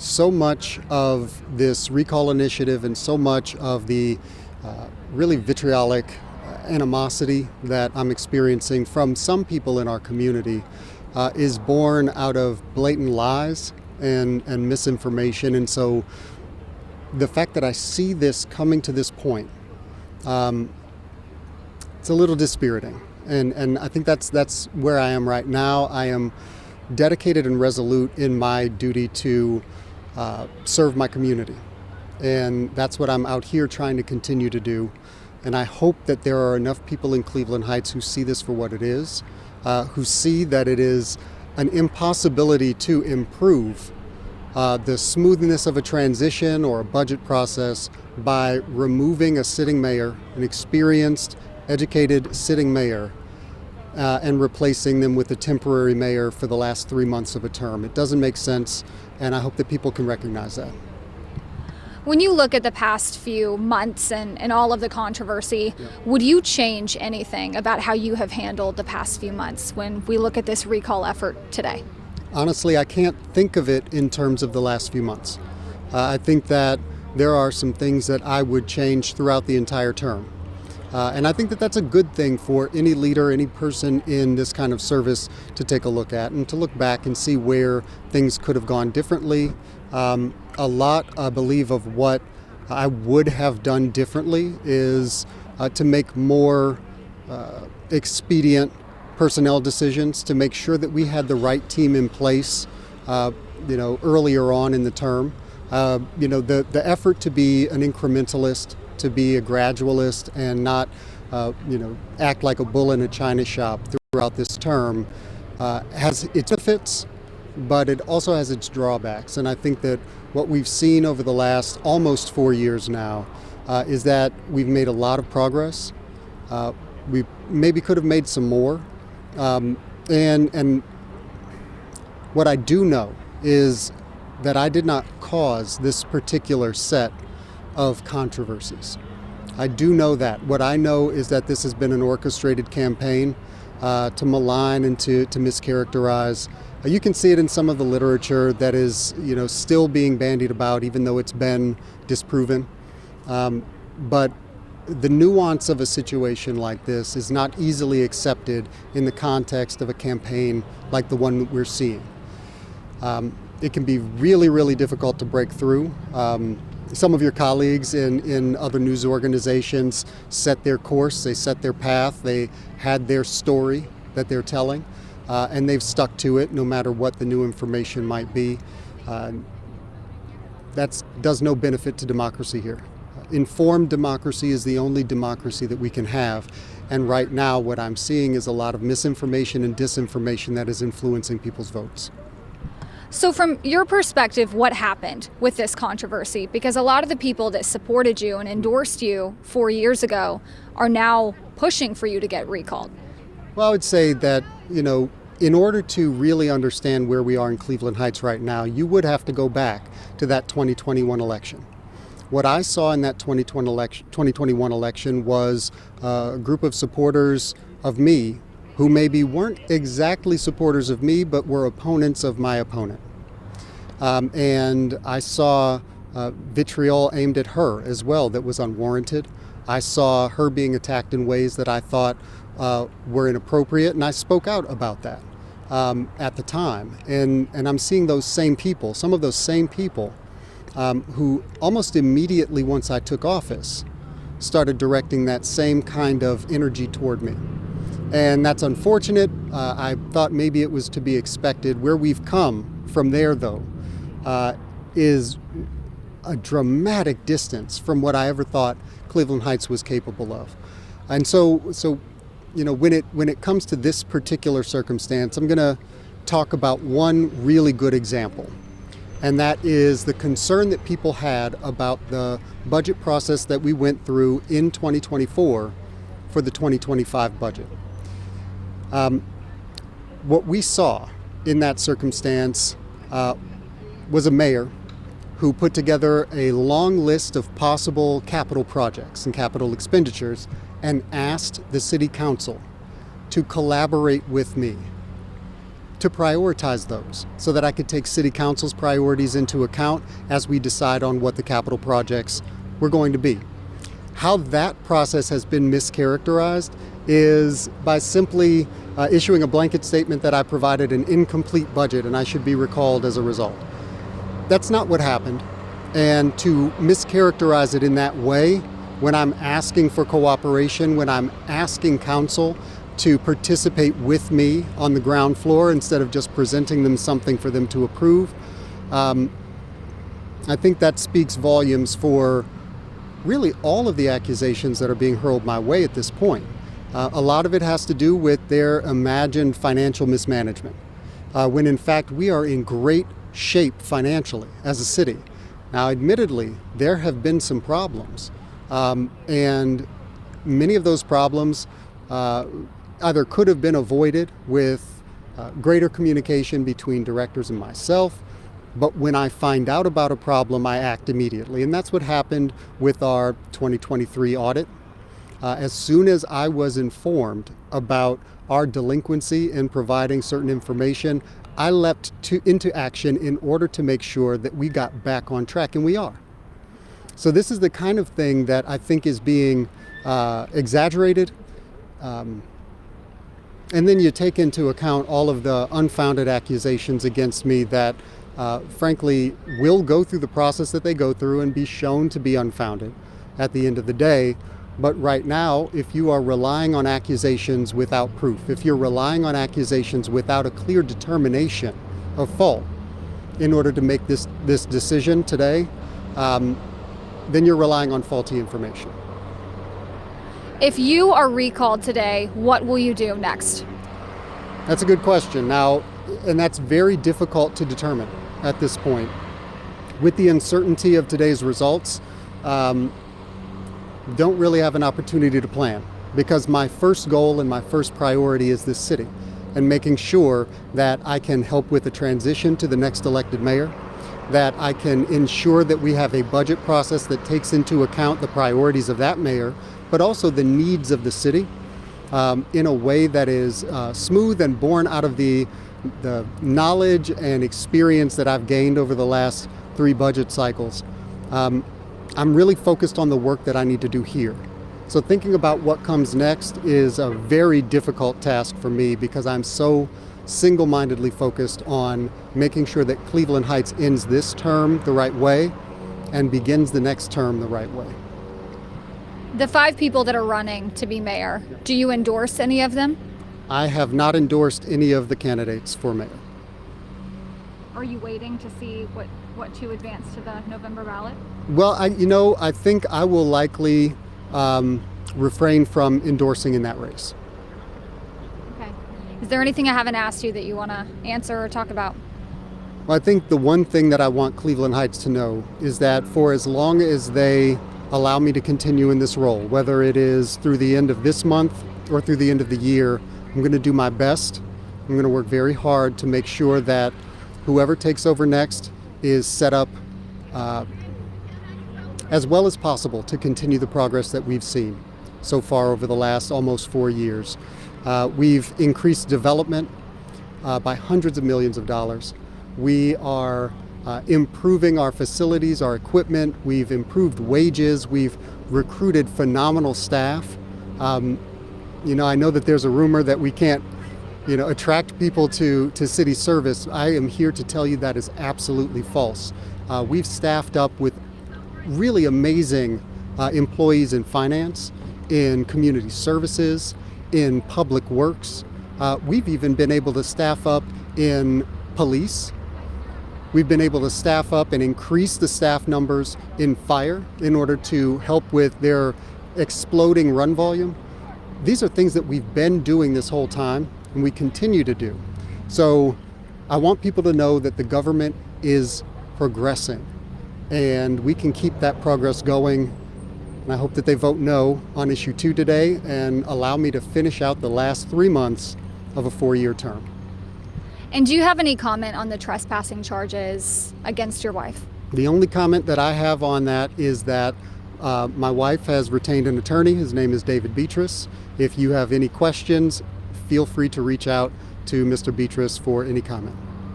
So much of this recall initiative and so much of the really vitriolic animosity that I'm experiencing from some people in our community is born out of blatant lies and misinformation. And so the fact that I see this coming to this point, it's a little dispiriting. And I think that's where I am right now. I am dedicated and resolute in my duty to serve my community. And that's what I'm out here trying to continue to do. And I hope that there are enough people in Cleveland Heights who see this for what it is, who see that it is an impossibility to improve the smoothness of a transition or a budget process by removing a sitting mayor, an experienced, educated sitting mayor, and replacing them with a temporary mayor for the last 3 months of a term. It doesn't make sense, and I hope that people can recognize that. When you look at the past few months and all of the controversy, would you change anything about how you have handled the past few months when we look at this recall effort today? Honestly, I can't think of it in terms of the last few months. I think that there are some things that I would change throughout the entire term. And I think that that's a good thing for any leader, any person in this kind of service to take a look at and to look back and see where things could have gone differently. A lot, I believe, of what I would have done differently is to make more expedient personnel decisions, to make sure that we had the right team in place, earlier on in the term. The effort to be an incrementalist, to be a gradualist, and not, act like a bull in a china shop throughout this term has its benefits, but it also has its drawbacks. And I think that what we've seen over the last almost 4 years now is that we've made a lot of progress. We maybe could have made some more. And what I do know is that I did not cause this particular set of controversies. I do know that. What I know is that this has been an orchestrated campaign to malign and to mischaracterize. You can see it in some of the literature that is, still being bandied about, even though it's been disproven. But the nuance of a situation like this is not easily accepted in the context of a campaign like the one that we're seeing. It can be really, really difficult to break through. Some of your colleagues in other news organizations set their course, they set their path, they had their story that they're telling, and they've stuck to it no matter what the new information might be. That does no benefit to democracy here. Informed democracy is the only democracy that we can have. And right now what I'm seeing is a lot of misinformation and disinformation that is influencing people's votes. So from your perspective, what happened with this controversy? Because a lot of the people that supported you and endorsed you 4 years ago are now pushing for you to get recalled. Well, I would say that, in order to really understand where we are in Cleveland Heights right now, you would have to go back to that 2021 election. What I saw in that 2021 election was a group of supporters of me who maybe weren't exactly supporters of me, but were opponents of my opponent. And I saw vitriol aimed at her as well that was unwarranted. I saw her being attacked in ways that I thought were inappropriate, and I spoke out about that at the time. And I'm seeing those same people, some of those same people, who almost immediately once I took office started directing that same kind of energy toward me. And that's unfortunate. I thought maybe it was to be expected. Where we've come from there, though, is a dramatic distance from what I ever thought Cleveland Heights was capable of. And so when it comes to this particular circumstance, I'm going to talk about one really good example. And that is the concern that people had about the budget process that we went through in 2024 for the 2025 budget. What we saw in that circumstance was a mayor who put together a long list of possible capital projects and capital expenditures and asked the city council to collaborate with me to prioritize those so that I could take City Council's priorities into account as we decide on what the capital projects were going to be. How that process has been mischaracterized is by simply issuing a blanket statement that I provided an incomplete budget and I should be recalled as a result. That's not what happened. And to mischaracterize it in that way, when I'm asking for cooperation, when I'm asking council to participate with me on the ground floor instead of just presenting them something for them to approve, I think that speaks volumes for really all of the accusations that are being hurled my way at this point. A lot of it has to do with their imagined financial mismanagement, when in fact we are in great shape financially as a city. Now, admittedly, there have been some problems, and many of those problems either could have been avoided with greater communication between directors and myself, but when I find out about a problem, I act immediately. And that's what happened with our 2023 audit. As soon as I was informed about our delinquency in providing certain information, I leapt into action in order to make sure that we got back on track, and we are. So this is the kind of thing that I think is being exaggerated. And then you take into account all of the unfounded accusations against me that, frankly, will go through the process that they go through and be shown to be unfounded at the end of the day. But right now, if you are relying on accusations without proof, if you're relying on accusations without a clear determination of fault in order to make this decision today, then you're relying on faulty information. If you are recalled today, what will you do next? That's a good question. Now, and that's very difficult to determine at this point. With the uncertainty of today's results, don't really have an opportunity to plan, because my first goal and my first priority is this city and making sure that I can help with the transition to the next elected mayor, that I can ensure that we have a budget process that takes into account the priorities of that mayor, but also the needs of the city in a way that is smooth and born out of the knowledge and experience that I've gained over the last 3 budget cycles. I'm really focused on the work that I need to do here. So thinking about what comes next is a very difficult task for me, because I'm so single-mindedly focused on making sure that Cleveland Heights ends this term the right way and begins the next term the right way. The 5 people that are running to be mayor, do you endorse any of them? I have not endorsed any of the candidates for mayor. Are you waiting to see what to advance to the November ballot? Well, I think I will likely refrain from endorsing in that race. Okay. Is there anything I haven't asked you that you want to answer or talk about? Well, I think the one thing that I want Cleveland Heights to know is that for as long as they allow me to continue in this role, whether it is through the end of this month or through the end of the year, I'm going to do my best. I'm going to work very hard to make sure that whoever takes over next is set up as well as possible to continue the progress that we've seen so far over the last almost 4 years. We've increased development by hundreds of millions of dollars. We are improving our facilities, our equipment. We've improved wages. We've recruited phenomenal staff. I know that there's a rumor that we can't attract people to city service. I am here to tell you that is absolutely false. We've staffed up with really amazing employees in finance, in community services, in public works. We've even been able to staff up in police. We've been able to staff up and increase the staff numbers in fire in order to help with their exploding run volume. These are things that we've been doing this whole time and we continue to do. So I want people to know that the government is progressing and we can keep that progress going. And I hope that they vote no on issue 2 today and allow me to finish out the last 3 months of a 4-year term. And do you have any comment on the trespassing charges against your wife? The only comment that I have on that is that my wife has retained an attorney. His name is David Beatrice. If you have any questions, feel free to reach out to Mr. Beatrice for any comment.